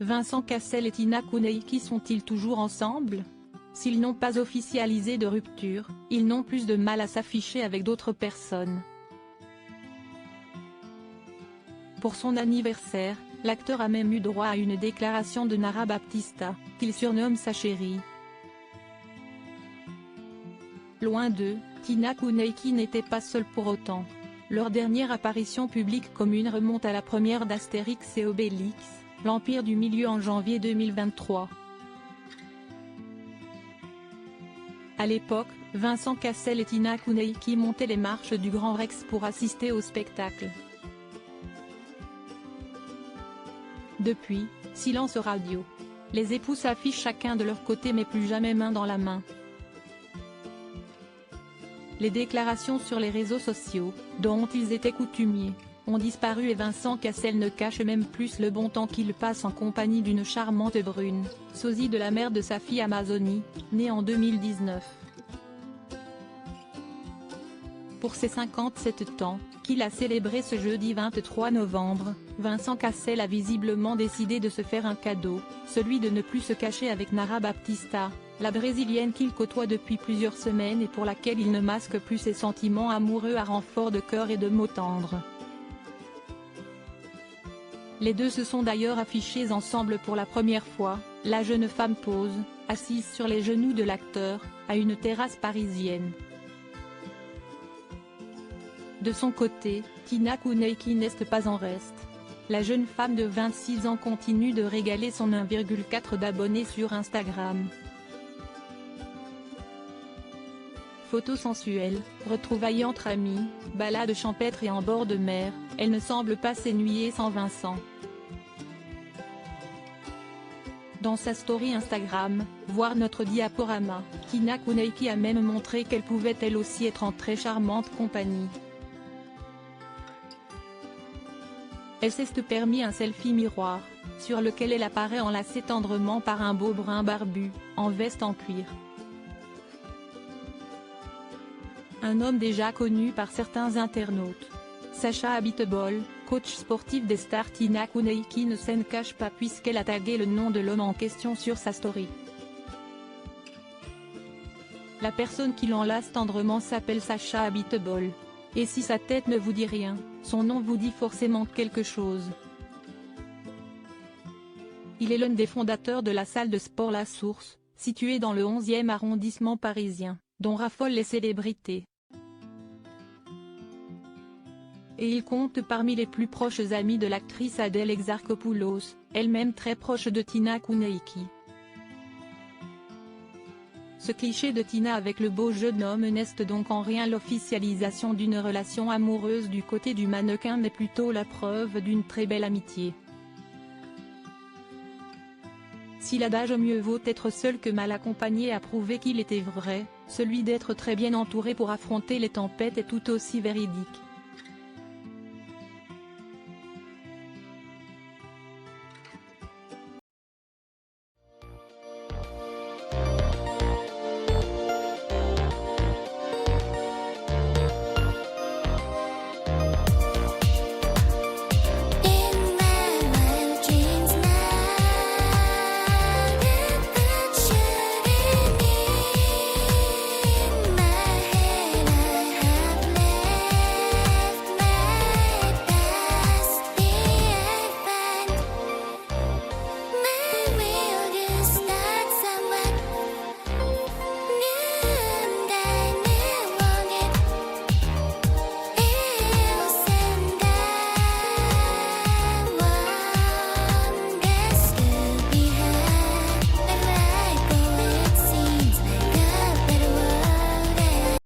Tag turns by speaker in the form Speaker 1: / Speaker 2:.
Speaker 1: Vincent Cassel et Tina Kounèki sont-ils toujours ensemble? S'ils n'ont pas officialisé de rupture, ils n'ont plus de mal à s'afficher avec d'autres personnes. Pour son anniversaire, l'acteur a même eu droit à une déclaration de Nara Baptista, qu'il surnomme sa chérie. Loin d'eux, Tina Kounèki n'était pas seule pour autant. Leur dernière apparition publique commune remonte à la première d'Astérix et Obélix, l'Empire du Milieu en janvier 2023. À l'époque, Vincent Cassel et Tina Kounèki montaient les marches du Grand Rex pour assister au spectacle. Depuis, silence radio. Les époux s'affichent chacun de leur côté mais plus jamais main dans la main. Les déclarations sur les réseaux sociaux, dont ils étaient coutumiers, ont disparu et Vincent Cassel ne cache même plus le bon temps qu'il passe en compagnie d'une charmante brune, sosie de la mère de sa fille Amazonie, née en 2019. Pour ses 57 ans, qu'il a célébré ce jeudi 23 novembre, Vincent Cassel a visiblement décidé de se faire un cadeau, celui de ne plus se cacher avec Nara Baptista, la brésilienne qu'il côtoie depuis plusieurs semaines et pour laquelle il ne masque plus ses sentiments amoureux à renfort de cœur et de mots tendres. Les deux se sont d'ailleurs affichés ensemble pour la première fois, la jeune femme pose, assise sur les genoux de l'acteur, à une terrasse parisienne. De son côté, Tina Kounèki n'est pas en reste. La jeune femme de 26 ans continue de régaler son 1,4 d'abonnés sur Instagram. Photos sensuelles, retrouvailles entre amis, balades champêtres et en bord de mer, elle ne semble pas s'ennuyer sans Vincent. Dans sa story Instagram, voir notre diaporama, Tina Kounèki a même montré qu'elle pouvait elle aussi être en très charmante compagnie. Elle s'est permis un selfie miroir, sur lequel elle apparaît enlacée tendrement par un beau brun barbu, en veste en cuir. Un homme déjà connu par certains internautes. Sacha Abitbol, coach sportif des stars Tina Kounèki ne s'en cache pas puisqu'elle a tagué le nom de l'homme en question sur sa story. La personne qui l'enlace tendrement s'appelle Sacha Abitbol. Et si sa tête ne vous dit rien, son nom vous dit forcément quelque chose. Il est l'un des fondateurs de la salle de sport La Source, située dans le 11e arrondissement parisien, dont raffolent les célébrités. Et il compte parmi les plus proches amis de l'actrice Adèle Exarchopoulos, elle-même très proche de Tina Kounèki. Ce cliché de Tina avec le beau jeune homme n'est donc en rien l'officialisation d'une relation amoureuse du côté du mannequin mais plutôt la preuve d'une très belle amitié. Si l'adage mieux vaut être seul que mal accompagné a prouvé qu'il était vrai, celui d'être très bien entouré pour affronter les tempêtes est tout aussi véridique.